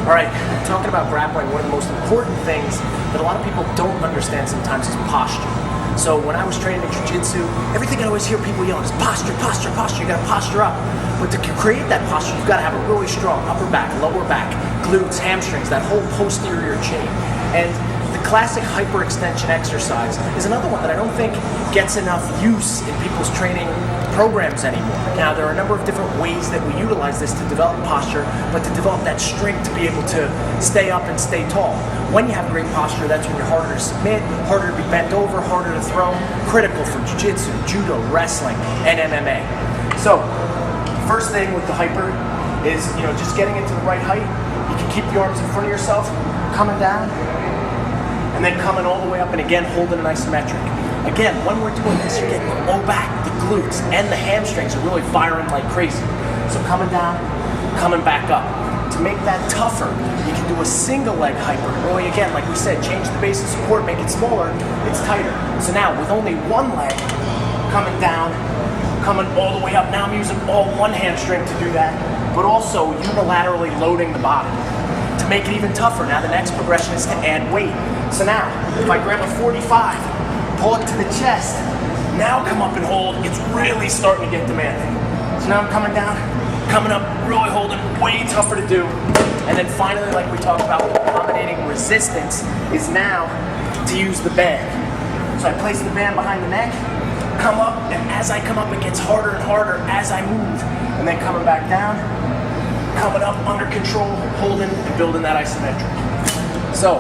All right, talking about grappling, one of the most important things that a lot of people don't understand sometimes is posture. So when I was training in jiu-jitsu, everything I always hear people yelling is posture, posture, posture. You gotta posture up. But to create that posture, you've gotta have a really strong upper back, lower back, glutes, hamstrings, that whole posterior chain. And the classic hyperextension exercise is another one that I don't think gets enough use in people's training programs anymore. Now, there are a number of different ways that we utilize this to develop posture, but to develop that strength to be able to stay up and stay tall. When you have great posture, that's when you're harder to submit, harder to be bent over, harder to throw. Critical for jiu-jitsu, judo, wrestling, and MMA. So, first thing with the hyper is, just getting into the right height. You can keep the arms in front of yourself, coming down, and then coming all the way up, and again, holding an isometric. Again, when we're doing this, you're getting the low back, the glutes, and the hamstrings are really firing like crazy. So coming down, coming back up. To make that tougher, you can do a single leg hyper. Really, again, like we said, change the base of support, make it smaller, it's tighter. So now, with only one leg, coming down, coming all the way up. Now I'm using all one hamstring to do that, but also unilaterally loading the bottom. To make it even tougher, now the next progression is to add weight. So now, if I grab a 45, pull it to the chest, now come up and hold, it's really starting to get demanding. So now I'm coming down, coming up, really holding, way tougher to do. And then finally, like we talked about, accommodating resistance is now to use the band. So I place the band behind the neck, come up, and as I come up, it gets harder and harder as I move. And then coming back down, coming up under control, holding and building that isometric. So,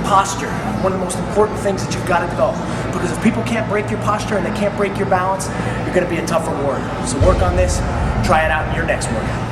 posture, one of the most important things that you've got to develop. Because if people can't break your posture and they can't break your balance, you're going to be a tougher warrior. So work on this, try it out in your next workout.